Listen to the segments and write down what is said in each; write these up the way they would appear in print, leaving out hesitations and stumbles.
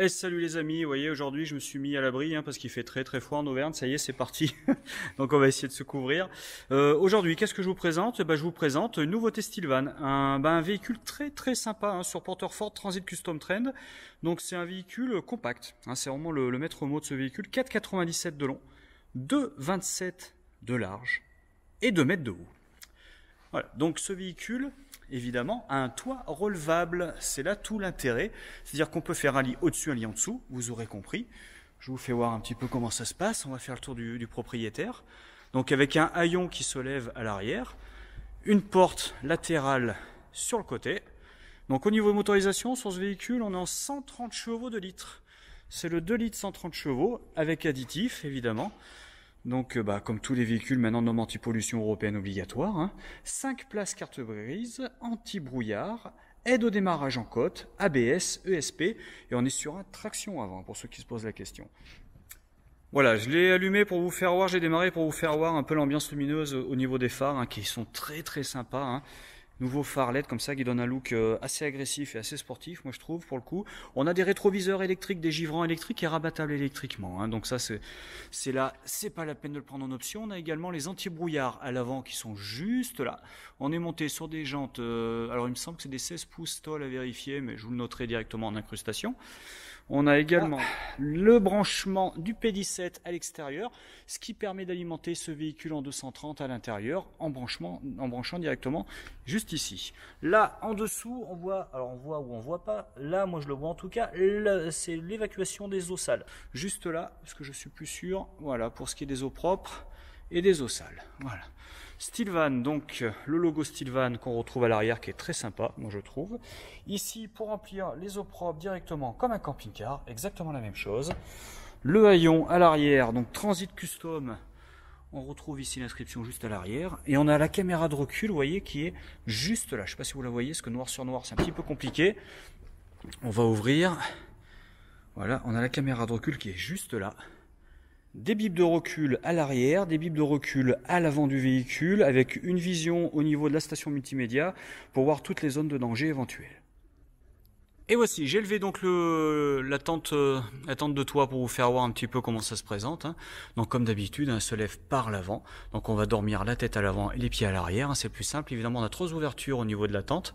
Et salut les amis, vous voyez aujourd'hui je me suis mis à l'abri parce qu'il fait très très froid en Auvergne, ça y est c'est parti, donc on va essayer de se couvrir. Aujourd'hui qu'est-ce que je vous présente? Je vous présente une nouveauté Stylvan, un véhicule très très sympa sur porteur Ford Transit Custom Trend. Donc c'est un véhicule compact, c'est vraiment le maître mot de ce véhicule, 4,97 de long, 2,27 de large et 2 mètres de haut. Voilà, donc ce véhicule évidemment a un toit relevable, c'est là tout l'intérêt, c'est-à-dire qu'on peut faire un lit au-dessus, un lit en dessous, vous aurez compris. Je vous fais voir un petit peu comment ça se passe, on va faire le tour du propriétaire. Donc avec un haillon qui se lève à l'arrière, une porte latérale sur le côté. Donc au niveau de motorisation, sur ce véhicule, on est en 130 chevaux de litre. C'est le 2 litres 130 chevaux, avec additif évidemment. Donc, comme tous les véhicules, maintenant, norme anti-pollution européenne obligatoire. 5 places carte grise, anti-brouillard, aide au démarrage en côte, ABS, ESP, et on est sur un traction avant, pour ceux qui se posent la question. Voilà, je l'ai allumé pour vous faire voir, j'ai démarré pour vous faire voir un peu l'ambiance lumineuse au niveau des phares, qui sont très très sympas. Nouveau phare LED comme ça qui donne un look assez agressif et assez sportif, moi je trouve, pour le coup. On a des rétroviseurs électriques, des givrants électriques et rabattables électriquement. Donc ça c'est là, c'est pas la peine de le prendre en option. On a également les anti-brouillards à l'avant qui sont juste là. On est monté sur des jantes, alors il me semble que c'est des 16 pouces tôle à vérifier, mais je vous le noterai directement en incrustation. On a également le branchement du P17 à l'extérieur, ce qui permet d'alimenter ce véhicule en 230 à l'intérieur en branchant directement juste ici. Là, en dessous, on voit, alors on voit ou on voit pas, là, moi je le vois en tout cas, c'est l'évacuation des eaux sales. Juste là, parce que je suis plus sûr, voilà, pour ce qui est des eaux propres et des eaux sales. Voilà. Stylvan, donc le logo Stylvan qu'on retrouve à l'arrière qui est très sympa, moi je trouve. Ici pour remplir les eaux propres directement comme un camping-car, exactement la même chose. Le haillon à l'arrière, donc Transit Custom, on retrouve ici l'inscription juste à l'arrière. Et on a la caméra de recul, vous voyez, qui est juste là. Je ne sais pas si vous la voyez, parce que noir sur noir c'est un petit peu compliqué. On va ouvrir. Voilà, on a la caméra de recul qui est juste là. Des bips de recul à l'arrière, des bips de recul à l'avant du véhicule, avec une vision au niveau de la station multimédia pour voir toutes les zones de danger éventuelles. Et voici, j'ai levé donc la tente de toit pour vous faire voir un petit peu comment ça se présente. Donc comme d'habitude, elle se lève par l'avant. Donc on va dormir la tête à l'avant et les pieds à l'arrière. C'est plus simple. Évidemment, on a 3 ouvertures au niveau de la tente.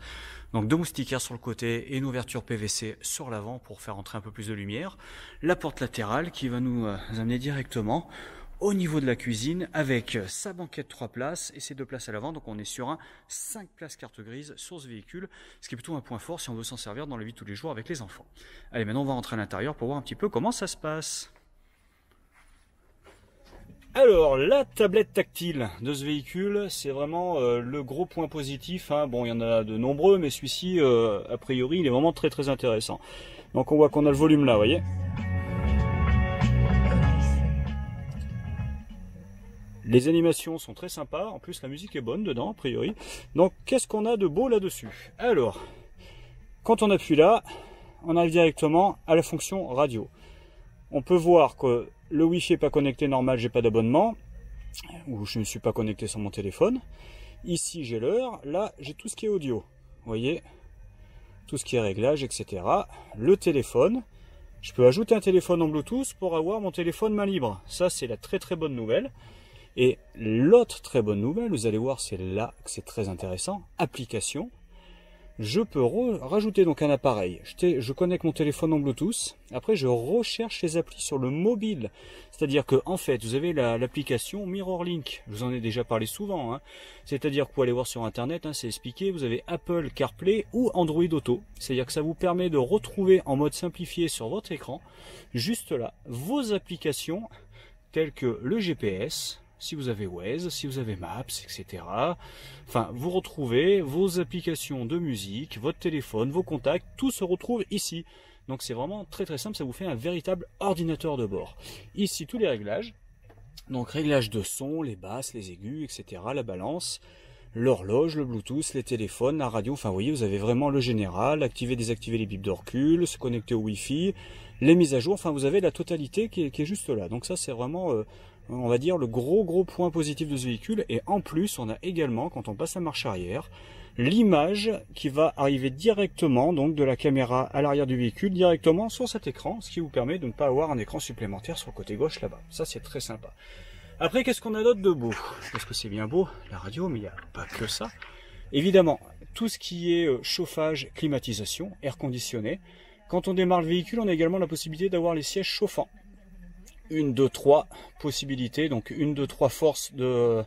Donc 2 moustiquaires sur le côté et une ouverture PVC sur l'avant pour faire entrer un peu plus de lumière. La porte latérale qui va nous amener directement au niveau de la cuisine avec sa banquette 3 places et ses 2 places à l'avant. Donc on est sur un 5 places carte grise sur ce véhicule, ce qui est plutôt un point fort si on veut s'en servir dans la vie de tous les jours avec les enfants. Allez, maintenant on va rentrer à l'intérieur pour voir un petit peu comment ça se passe. Alors, la tablette tactile de ce véhicule, c'est vraiment le gros point positif. Bon, il y en a de nombreux, mais celui-ci, a priori, il est vraiment très très intéressant. Donc on voit qu'on a le volume là, vous voyez. Les animations sont très sympas, en plus la musique est bonne dedans, a priori. Donc qu'est-ce qu'on a de beau là-dessus? Alors, quand on appuie là, on arrive directement à la fonction radio. On peut voir que le Wi-Fi n'est pas connecté normal, j'ai pas d'abonnement, ou je ne suis pas connecté sur mon téléphone. Ici j'ai l'heure, là j'ai tout ce qui est audio, vous voyez, tout ce qui est réglage, etc. Le téléphone, je peux ajouter un téléphone en Bluetooth pour avoir mon téléphone main libre. Ça c'est la très très bonne nouvelle. Et l'autre très bonne nouvelle, vous allez voir, c'est là que c'est très intéressant, application. Je peux rajouter donc un appareil, je connecte mon téléphone en Bluetooth, après je recherche les applis sur le mobile, c'est-à-dire que en fait vous avez l'application MirrorLink, je vous en ai déjà parlé souvent, c'est-à-dire que vous pouvez aller voir sur internet, c'est expliqué, vous avez Apple CarPlay ou Android Auto, c'est-à-dire que ça vous permet de retrouver en mode simplifié sur votre écran, juste là, vos applications telles que le GPS, si vous avez Waze, si vous avez Maps, etc. Enfin, vous retrouvez vos applications de musique, votre téléphone, vos contacts, tout se retrouve ici. Donc c'est vraiment très très simple, ça vous fait un véritable ordinateur de bord. Ici, tous les réglages. Donc réglage de son, les basses, les aigus, etc. La balance, l'horloge, le Bluetooth, les téléphones, la radio. Enfin, vous voyez, vous avez vraiment le général, activer, désactiver les bips de recul, se connecter au Wi-Fi, les mises à jour. Enfin, vous avez la totalité qui est juste là. Donc ça, c'est vraiment on va dire, le gros point positif de ce véhicule. Et en plus, on a également, quand on passe la marche arrière, l'image qui va arriver directement donc de la caméra à l'arrière du véhicule, directement sur cet écran, ce qui vous permet de ne pas avoir un écran supplémentaire sur le côté gauche là-bas. Ça, c'est très sympa. Après, qu'est-ce qu'on a d'autre de beau? Parce que c'est bien beau, la radio, mais il n'y a pas que ça. Évidemment, tout ce qui est chauffage, climatisation, air conditionné. Quand on démarre le véhicule, on a également la possibilité d'avoir les sièges chauffants. 1, 2, 3 possibilités, donc 1, 2, 3 forces de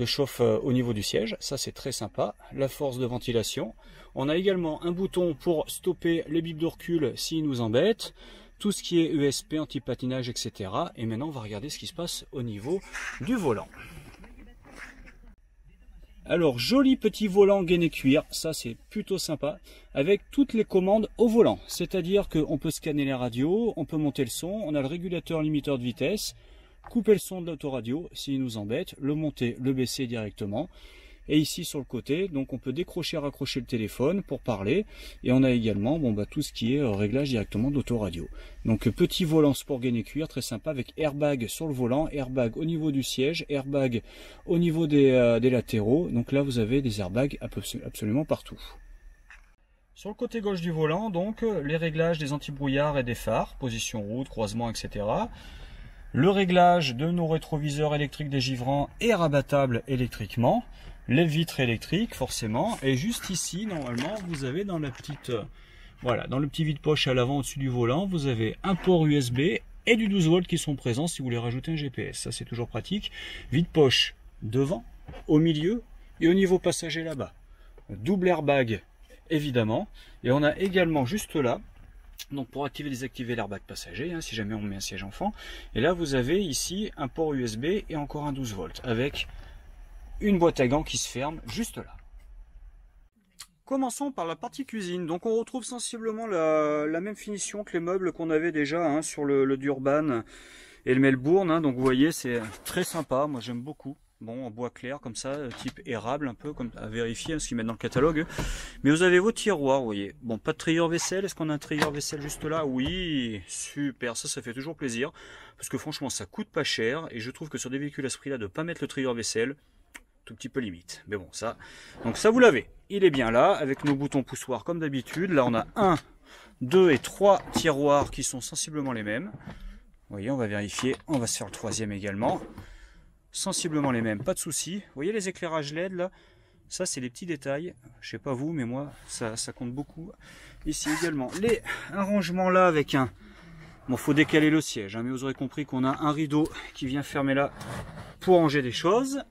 chauffe au niveau du siège, ça c'est très sympa. La force de ventilation. On a également un bouton pour stopper les bips de recul s'ils nous embêtent. Tout ce qui est ESP, anti-patinage, etc. Et maintenant on va regarder ce qui se passe au niveau du volant. Alors, joli petit volant gainé cuir, ça c'est plutôt sympa, avec toutes les commandes au volant. C'est-à-dire qu'on peut scanner les radios, on peut monter le son, on a le régulateur limiteur de vitesse, couper le son de l'autoradio s'il nous embête, le monter, le baisser directement. Et ici sur le côté, donc on peut décrocher, raccrocher le téléphone pour parler. Et on a également tout ce qui est réglage directement d'autoradio. Donc petit volant sport gainé cuir, très sympa, avec airbag sur le volant, airbag au niveau du siège, airbag au niveau des latéraux. Donc là vous avez des airbags absolument partout. Sur le côté gauche du volant, donc les réglages des anti-brouillards et des phares, position route, croisement, etc. Le réglage de nos rétroviseurs électriques dégivrants et rabattables électriquement. Les vitres électriques forcément, et juste ici normalement vous avez dans la petite dans le petit vide-poche à l'avant au-dessus du volant, vous avez un port USB et du 12 volts qui sont présents si vous voulez rajouter un GPS. Ça c'est toujours pratique. Vide-poche devant, au milieu et au niveau passager là-bas. Double airbag évidemment, et on a également juste là, donc pour activer et désactiver l'airbag passager, si jamais on met un siège enfant, et là vous avez ici un port USB et encore un 12 volts avec une boîte à gants qui se ferme juste là. Commençons par la partie cuisine. Donc on retrouve sensiblement la même finition que les meubles qu'on avait déjà sur le Durban et le Melbourne. Donc vous voyez, c'est très sympa. Moi j'aime beaucoup. Bon, en bois clair comme ça, type érable, un peu comme à vérifier ce qu'ils mettent dans le catalogue. Mais vous avez vos tiroirs, vous voyez. Bon, pas de trieur vaisselle. Est-ce qu'on a un trieur vaisselle juste là? Oui, super. Ça fait toujours plaisir. Parce que franchement, ça coûte pas cher. Et je trouve que sur des véhicules à ce prix-là, de ne pas mettre le trieur vaisselle, tout petit peu limite, mais bon ça, donc ça vous l'avez, il est bien là, avec nos boutons poussoirs comme d'habitude. Là on a 1, 2 et 3 tiroirs qui sont sensiblement les mêmes. Vous voyez, on va vérifier, on va se faire le troisième également, sensiblement les mêmes, pas de souci. Vous voyez les éclairages LED là, ça c'est les petits détails, je sais pas vous, mais moi ça compte beaucoup. Ici également, un rangement là avec un, bon faut décaler le siège, mais vous aurez compris qu'on a un rideau qui vient fermer là pour ranger des choses.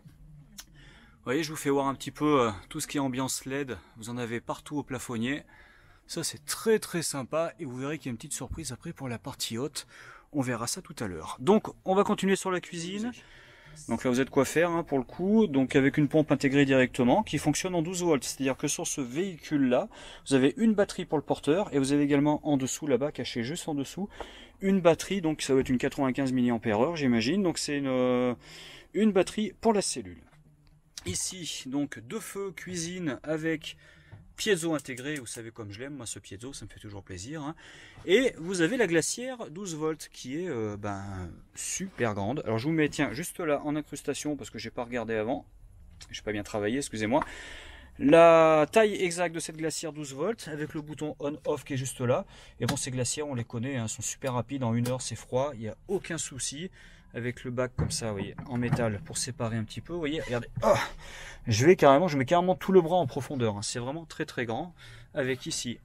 Vous voyez, je vous fais voir un petit peu tout ce qui est ambiance LED. Vous en avez partout au plafonnier. Ça, c'est très très sympa. Et vous verrez qu'il y a une petite surprise après pour la partie haute. On verra ça tout à l'heure. Donc, on va continuer sur la cuisine. Donc là, vous avez de quoi faire pour le coup. Donc, avec une pompe intégrée directement qui fonctionne en 12 volts. C'est-à-dire que sur ce véhicule-là, vous avez une batterie pour le porteur. Et vous avez également en dessous, là-bas, caché juste en dessous, une batterie. Donc, ça va être une 95 mAh, j'imagine. Donc, c'est une batterie pour la cellule. Ici, donc, 2 feux cuisine avec piezo intégré. Vous savez comme je l'aime, moi, ce piezo, ça me fait toujours plaisir. Et vous avez la glacière 12 volts qui est super grande. Alors, je vous mets, tiens, juste là en incrustation parce que j'ai pas regardé avant. J'ai pas bien travaillé, excusez-moi. La taille exacte de cette glacière 12 volts avec le bouton on-off qui est juste là. Et bon, ces glacières, on les connaît, sont super rapides. En 1 heure, c'est froid, il n'y a aucun souci. Avec le bac comme ça, vous voyez, en métal pour séparer un petit peu. Vous voyez, regardez, je mets carrément tout le bras en profondeur. C'est vraiment très très grand. Avec ici,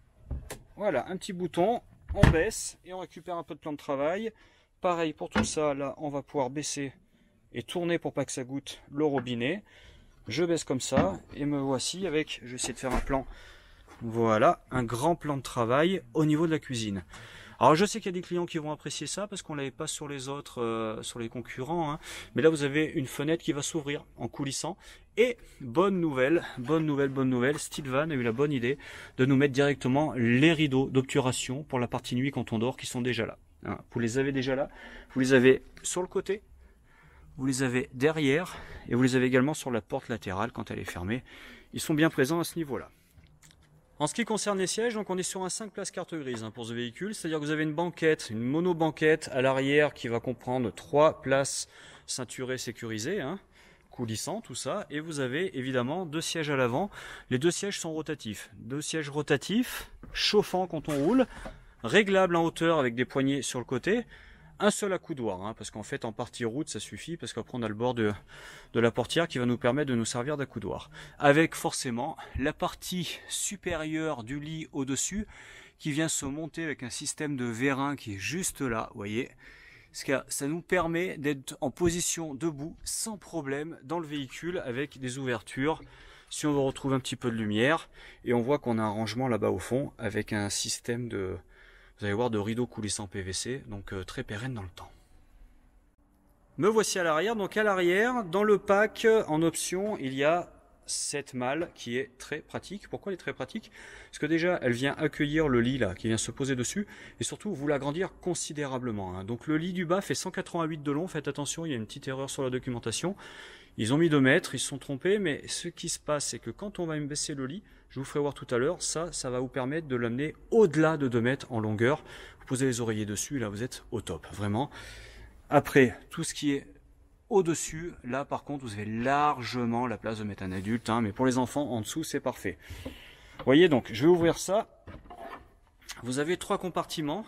voilà, un petit bouton, on baisse et on récupère un peu de plan de travail. Pareil pour tout ça, là, on va pouvoir baisser et tourner pour pas que ça goûte le robinet. Je baisse comme ça et me voici avec, je vais essayer de faire un plan. Voilà, un grand plan de travail au niveau de la cuisine. Alors je sais qu'il y a des clients qui vont apprécier ça parce qu'on l'avait pas sur les autres, sur les concurrents. Mais là vous avez une fenêtre qui va s'ouvrir en coulissant. Et bonne nouvelle, Stilvan a eu la bonne idée de nous mettre directement les rideaux d'obturation pour la partie nuit quand on dort qui sont déjà là. Vous les avez déjà là, vous les avez sur le côté, vous les avez derrière et vous les avez également sur la porte latérale quand elle est fermée. Ils sont bien présents à ce niveau-là. En ce qui concerne les sièges, donc on est sur un 5 places carte grise hein, pour ce véhicule, c'est-à-dire que vous avez une banquette, une mono-banquette à l'arrière qui va comprendre 3 places ceinturées sécurisées, hein, coulissant, tout ça, et vous avez évidemment 2 sièges à l'avant. Les 2 sièges sont rotatifs, 2 sièges rotatifs, chauffants quand on roule, réglables en hauteur avec des poignées sur le côté. Un seul accoudoir, hein, parce qu'en fait en partie route ça suffit, parce qu'après on a le bord de la portière qui va nous permettre de nous servir d'accoudoir. Avec forcément la partie supérieure du lit au-dessus, qui vient se monter avec un système de vérin qui est juste là, vous voyez. Ça nous permet d'être en position debout, sans problème, dans le véhicule, avec des ouvertures. Si on veut retrouver un petit peu de lumière, et on voit qu'on a un rangement là-bas au fond, avec un système de... Vous allez voir de rideaux coulissants PVC, donc très pérenne dans le temps. Me voici à l'arrière. Donc à l'arrière, dans le pack, en option, il y a cette malle qui est très pratique. Pourquoi elle est très pratique? Parce que déjà, elle vient accueillir le lit là, qui vient se poser dessus, et surtout vous l'agrandir considérablement. Hein. Donc le lit du bas fait 188 de long. Faites attention, il y a une petite erreur sur la documentation. Ils ont mis 2 mètres, ils se sont trompés, mais ce qui se passe, c'est que quand on va baisser le lit, je vous ferai voir tout à l'heure, ça va vous permettre de l'amener au-delà de 2 mètres en longueur. Vous posez les oreillers dessus, là vous êtes au top, vraiment. Après, tout ce qui est au-dessus, là par contre, vous avez largement la place de mettre un adulte, hein, mais pour les enfants, en dessous, c'est parfait. Vous voyez, donc, je vais ouvrir ça. Vous avez 3 compartiments.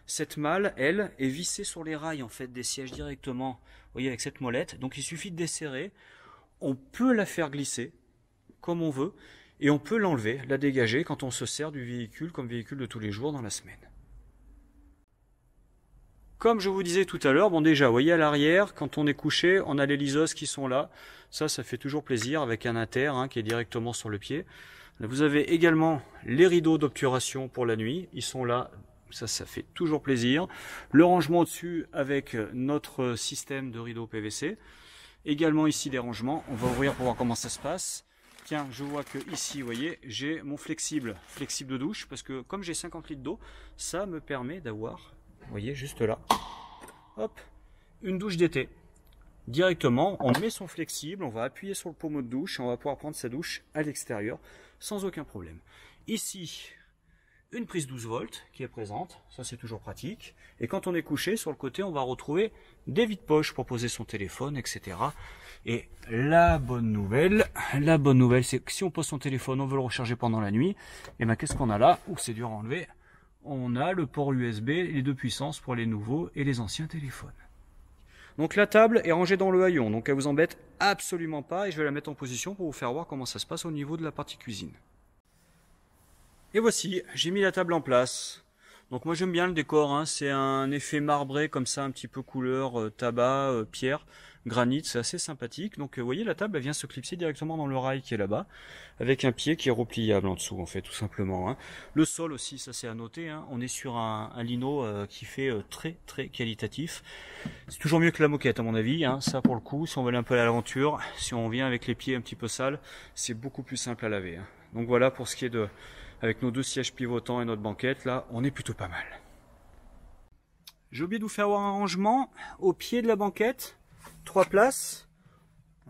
Cette malle, elle, est vissée sur les rails en fait des sièges directement, vous voyez, avec cette molette. Donc il suffit de desserrer. On peut la faire glisser comme on veut et on peut l'enlever, la dégager quand on se sert du véhicule comme véhicule de tous les jours dans la semaine. Comme je vous disais tout à l'heure, bon déjà, vous voyez à l'arrière, quand on est couché, on a les liseuses qui sont là. Ça fait toujours plaisir avec un inter hein, qui est directement sur le pied. Vous avez également les rideaux d'obturation pour la nuit. Ils sont là. Ça fait toujours plaisir. Le rangement au-dessus avec notre système de rideau PVC. Également ici des rangements. On va ouvrir pour voir comment ça se passe. Tiens, je vois que ici, vous voyez, j'ai mon flexible de douche. Parce que comme j'ai 50 litres d'eau, ça me permet d'avoir, vous voyez, juste là, hop, une douche d'été. Directement, on met son flexible, on va appuyer sur le pommeau de douche et on va pouvoir prendre sa douche à l'extérieur sans aucun problème. Ici, une prise 12 volts qui est présente, ça c'est toujours pratique. Et quand on est couché, sur le côté, on va retrouver des vides-poches pour poser son téléphone, etc. Et la bonne nouvelle, c'est que si on pose son téléphone, on veut le recharger pendant la nuit, et bien qu'est-ce qu'on a là? Ouh, c'est dur à enlever. On a le port USB, les 2 puissances pour les nouveaux et les anciens téléphones. Donc la table est rangée dans le haillon, donc elle vous embête absolument pas, et je vais la mettre en position pour vous faire voir comment ça se passe au niveau de la partie cuisine. Et voici, j'ai mis la table en place. Donc moi j'aime bien le décor, hein. C'est un effet marbré comme ça, un petit peu couleur tabac, pierre, granit, c'est assez sympathique. Donc vous voyez la table elle vient se clipser directement dans le rail qui est là-bas, avec un pied qui est repliable en dessous en fait tout simplement. Hein. Le sol aussi, ça c'est à noter, hein. On est sur un lino qui fait très très qualitatif. C'est toujours mieux que la moquette à mon avis, hein. Ça pour le coup, si on veut aller un peu à l'aventure, si on vient avec les pieds un petit peu sales, c'est beaucoup plus simple à laver. Hein. Donc voilà pour ce qui est de... Avec nos 2 sièges pivotants et notre banquette, là, on est plutôt pas mal. J'ai oublié de vous faire voir un rangement au pied de la banquette. 3 places,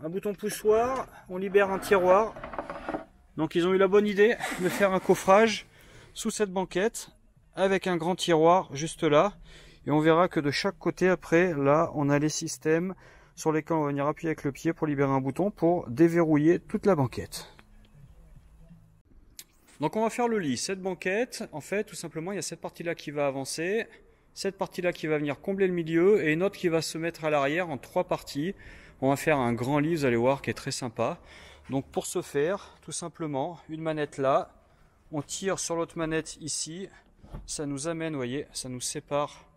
un bouton poussoir, on libère un tiroir. Donc ils ont eu la bonne idée de faire un coffrage sous cette banquette avec un grand tiroir juste là. Et on verra que de chaque côté après, là, on a les systèmes sur lesquels on va venir appuyer avec le pied pour libérer un bouton pour déverrouiller toute la banquette. Donc on va faire le lit. Cette banquette, en fait, tout simplement, il y a cette partie-là qui va avancer, cette partie-là qui va venir combler le milieu, et une autre qui va se mettre à l'arrière en 3 parties. On va faire un grand lit, vous allez voir, qui est très sympa. Donc pour ce faire, tout simplement, une manette là, on tire sur l'autre manette ici, ça nous amène, vous voyez, ça nous sépare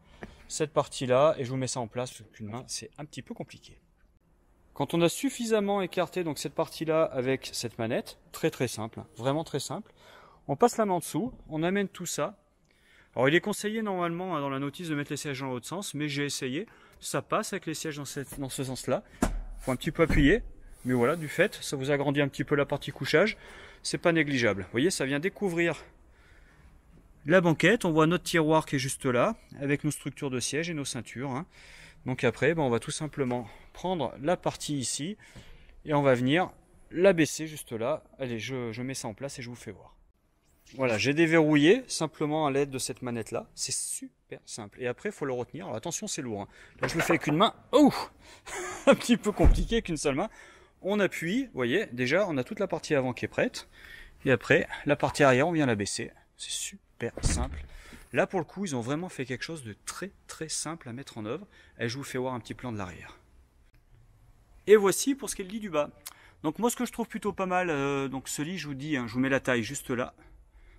cette partie-là, et je vous mets ça en place, parce qu'une main, c'est un petit peu compliqué. Quand on a suffisamment écarté donc cette partie-là avec cette manette, très très simple, vraiment très simple, on passe la main en dessous, on amène tout ça. Alors il est conseillé normalement dans la notice de mettre les sièges dans l'autre sens, mais j'ai essayé, ça passe avec les sièges dans ce sens-là. Il faut un petit peu appuyer, mais voilà, du fait, ça vous agrandit un petit peu la partie couchage, c'est pas négligeable. Vous voyez, ça vient découvrir la banquette, on voit notre tiroir qui est juste là, avec nos structures de sièges et nos ceintures. Hein. Donc après, on va tout simplement prendre la partie ici et on va venir la baisser juste là. Allez, je mets ça en place et je vous fais voir. Voilà, j'ai déverrouillé simplement à l'aide de cette manette-là. C'est super simple. Et après, il faut le retenir. Alors attention, c'est lourd, hein. Là, je le fais avec une main. Oh, un petit peu compliqué qu'une seule main. On appuie, vous voyez, déjà, on a toute la partie avant qui est prête. Et après, la partie arrière, on vient la baisser. C'est super simple. Là, pour le coup, ils ont vraiment fait quelque chose de très très simple à mettre en œuvre. Et je vous fais voir un petit plan de l'arrière. Et voici pour ce qui est le lit du bas. Donc moi, ce que je trouve plutôt pas mal, donc ce lit, je vous dis, hein, je vous mets la taille juste là.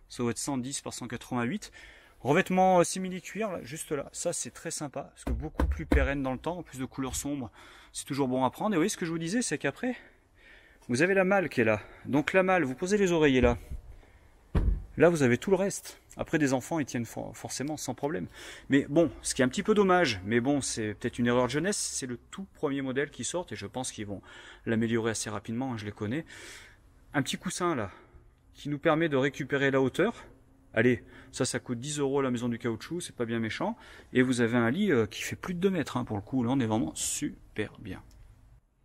Ça doit être 110 par 188. Revêtement simili-cuir, là, juste là. Ça, c'est très sympa, parce que beaucoup plus pérenne dans le temps, en plus de couleur sombre. C'est toujours bon à prendre. Et vous voyez, ce que je vous disais, c'est qu'après, vous avez la malle qui est là. Donc la malle, vous posez les oreillers là. Là, vous avez tout le reste. Après, des enfants, ils tiennent forcément sans problème. Mais bon, ce qui est un petit peu dommage, mais bon, c'est peut-être une erreur de jeunesse, c'est le tout premier modèle qui sort, et je pense qu'ils vont l'améliorer assez rapidement, hein, je les connais. Un petit coussin là, qui nous permet de récupérer la hauteur. Allez, ça coûte 10 € à la maison du caoutchouc, c'est pas bien méchant. Et vous avez un lit qui fait plus de 2 mètres, hein, pour le coup, là on est vraiment super bien.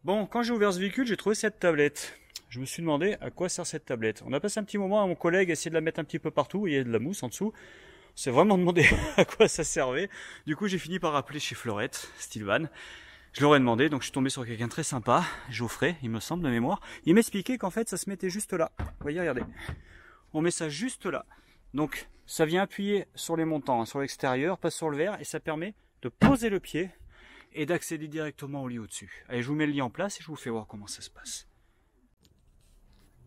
Bon, quand j'ai ouvert ce véhicule, j'ai trouvé cette tablette. Je me suis demandé à quoi sert cette tablette. On a passé un petit moment à mon collègue à essayer de la mettre un petit peu partout, il y a de la mousse en dessous. On s'est vraiment demandé à quoi ça servait. Du coup, j'ai fini par appeler chez Fleurette, Stilvan. Je leur ai demandé, donc je suis tombé sur quelqu'un de très sympa, Geoffrey, il me semble, de mémoire. Il m'expliquait qu'en fait, ça se mettait juste là. Vous voyez, regardez. On met ça juste là. Donc, ça vient appuyer sur les montants, hein, sur l'extérieur, pas sur le verre, et ça permet de poser le pied et d'accéder directement au lit au-dessus. Allez, je vous mets le lit en place et je vous fais voir comment ça se passe.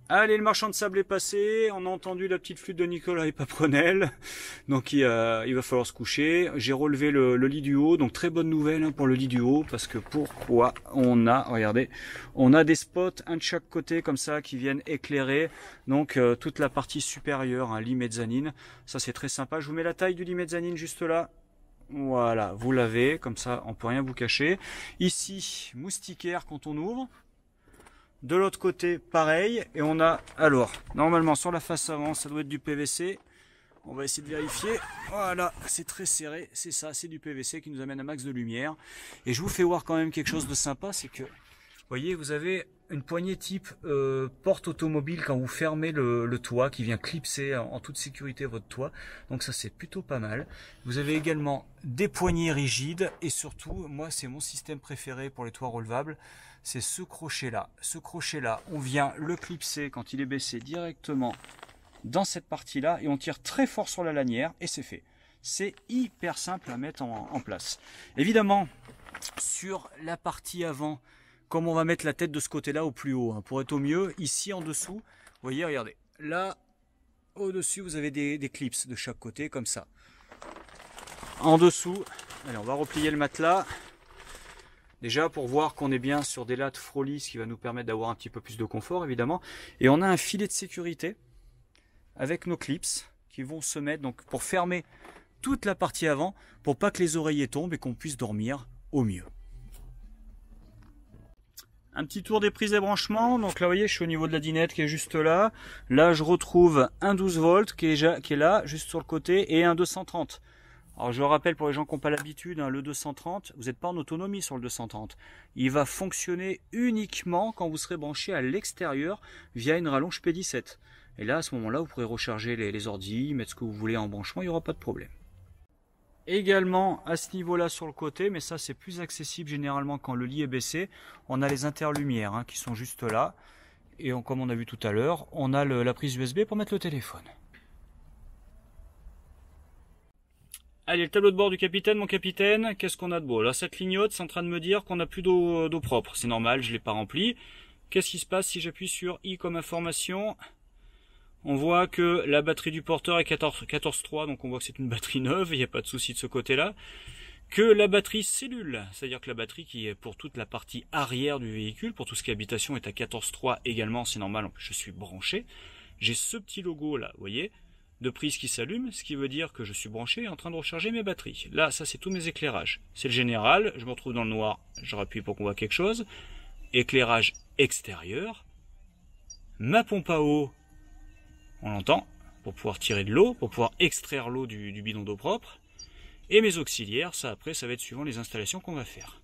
Allez, le marchand de sable est passé, on a entendu la petite flûte de Nicolas et Paprenel, donc il va falloir se coucher. J'ai relevé le lit du haut, donc très bonne nouvelle, hein, pour le lit du haut, parce que pourquoi on a, regardez, on a des spots, un de chaque côté comme ça, qui viennent éclairer, donc toute la partie supérieure, un lit mezzanine, ça c'est très sympa. Je vous mets la taille du lit mezzanine juste là. Voilà, vous l'avez, comme ça on peut rien vous cacher. Ici, moustiquaire quand on ouvre. De l'autre côté, pareil. Et on a, alors, normalement sur la face avant, ça doit être du PVC. On va essayer de vérifier. Voilà, c'est très serré. C'est ça, c'est du PVC qui nous amène un max de lumière. Et je vous fais voir quand même quelque chose de sympa, c'est que, vous voyez, vous avez une poignée type porte automobile quand vous fermez le toit, qui vient clipser en toute sécurité votre toit. Donc ça, c'est plutôt pas mal. Vous avez également des poignées rigides. Et surtout, moi, c'est mon système préféré pour les toits relevables. C'est ce crochet-là. Ce crochet-là, on vient le clipser quand il est baissé directement dans cette partie-là et on tire très fort sur la lanière et c'est fait. C'est hyper simple à mettre en place. Évidemment, sur la partie avant, comme on va mettre la tête de ce côté-là au plus haut, hein, pour être au mieux, ici en dessous, vous voyez, regardez, là, au-dessus, vous avez des clips de chaque côté, comme ça. En dessous, allez, on va replier le matelas. Déjà pour voir qu'on est bien sur des lattes Froli, ce qui va nous permettre d'avoir un petit peu plus de confort évidemment. Et on a un filet de sécurité avec nos clips qui vont se mettre donc pour fermer toute la partie avant pour pas que les oreillers tombent et qu'on puisse dormir au mieux. Un petit tour des prises et branchements. Donc là vous voyez je suis au niveau de la dinette qui est juste là. Là je retrouve un 12 volts qui est là juste sur le côté et un 230. Alors je rappelle pour les gens qui n'ont pas l'habitude, hein, le 230, vous n'êtes pas en autonomie sur le 230. Il va fonctionner uniquement quand vous serez branché à l'extérieur via une rallonge P17. Et là à ce moment-là vous pourrez recharger les ordis, mettre ce que vous voulez en branchement, il n'y aura pas de problème. Également à ce niveau-là sur le côté, mais ça c'est plus accessible généralement quand le lit est baissé, on a les interlumières, hein, qui sont juste là. Et comme on a vu tout à l'heure, on a la prise USB pour mettre le téléphone. Allez, le tableau de bord du capitaine, mon capitaine, qu'est-ce qu'on a de beau? Là, ça clignote, c'est en train de me dire qu'on n'a plus d'eau propre. C'est normal, je ne l'ai pas rempli. Qu'est-ce qui se passe si j'appuie sur I comme information? On voit que la batterie du porteur est 14.3, donc on voit que c'est une batterie neuve, il n'y a pas de souci de ce côté-là. Que la batterie cellule, c'est-à-dire que la batterie qui est pour toute la partie arrière du véhicule, pour tout ce qui est habitation, est à 14.3 également, c'est normal, je suis branché. J'ai ce petit logo là, vous voyez, de prise qui s'allume, ce qui veut dire que je suis branché et en train de recharger mes batteries. Là, ça c'est tous mes éclairages. C'est le général, je me retrouve dans le noir, je rappuie pour qu'on voit quelque chose. Éclairage extérieur. Ma pompe à eau, on l'entend, pour pouvoir tirer de l'eau, pour pouvoir extraire l'eau du bidon d'eau propre. Et mes auxiliaires, ça après, ça va être suivant les installations qu'on va faire.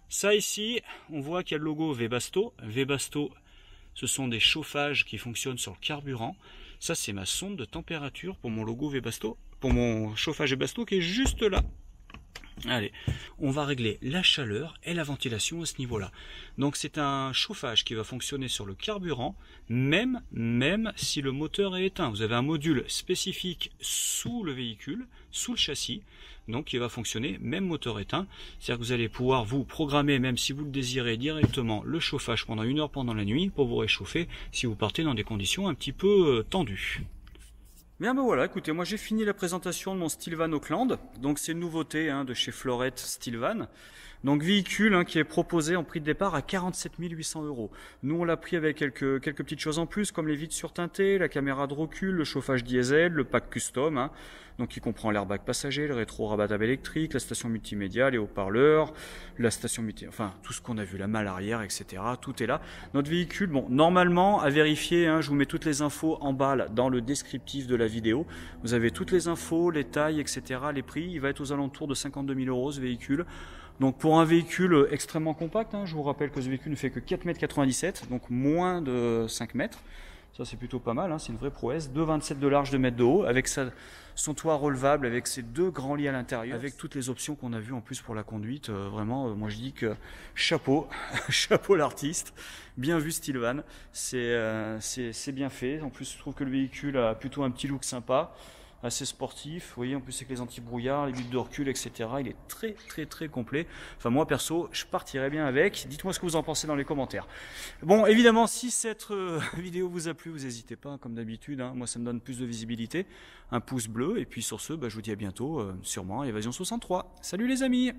Ça ici, on voit qu'il y a le logo Webasto. Webasto, ce sont des chauffages qui fonctionnent sur le carburant. Ça, c'est ma sonde de température pour mon logo Webasto, pour mon chauffage Webasto qui est juste là. Allez, on va régler la chaleur et la ventilation à ce niveau-là. Donc c'est un chauffage qui va fonctionner sur le carburant, même si le moteur est éteint. Vous avez un module spécifique sous le véhicule, sous le châssis, donc il va fonctionner même moteur éteint. C'est-à-dire que vous allez pouvoir vous programmer, même si vous le désirez directement, le chauffage pendant 1 heure pendant la nuit pour vous réchauffer si vous partez dans des conditions un petit peu tendues. Bien ben voilà, écoutez, moi j'ai fini la présentation de mon Stylvan Auckland. Donc c'est une nouveauté de chez Florette Stylvan. Donc véhicule qui est proposé en prix de départ à 47 800 €. Nous on l'a pris avec quelques petites choses en plus comme les vitres surteintées, la caméra de recul, le chauffage diesel, le pack custom, donc qui comprend l'airbag passager, le rétro rabattable électrique, la station multimédia, les haut-parleurs, la station multimédia, enfin tout ce qu'on a vu, la malle arrière, etc. Tout est là. Notre véhicule, bon, normalement à vérifier, je vous mets toutes les infos en bas là, dans le descriptif de la vidéo. Vous avez toutes les infos, les tailles, etc. Les prix. Il va être aux alentours de 52 000 € ce véhicule. Donc pour un véhicule extrêmement compact, je vous rappelle que ce véhicule ne fait que 4,97 m, donc moins de 5 mètres. Ça c'est plutôt pas mal, c'est une vraie prouesse. 2,27 de large, 2 mètres de haut, avec son toit relevable, avec ses 2 grands lits à l'intérieur, avec toutes les options qu'on a vues en plus pour la conduite. Vraiment, moi je dis que chapeau, chapeau l'artiste. Bien vu Stylvan, c'est bien fait. En plus je trouve que le véhicule a plutôt un petit look sympa, assez sportif, vous voyez, en plus avec les anti-brouillards, les buts de recul, etc. Il est très complet. Enfin moi perso, je partirais bien avec. Dites-moi ce que vous en pensez dans les commentaires. Bon, évidemment, si cette vidéo vous a plu, vous n'hésitez pas, comme d'habitude, moi ça me donne plus de visibilité, un pouce bleu, et puis sur ce, je vous dis à bientôt, sûrement Évasion 63. Salut les amis!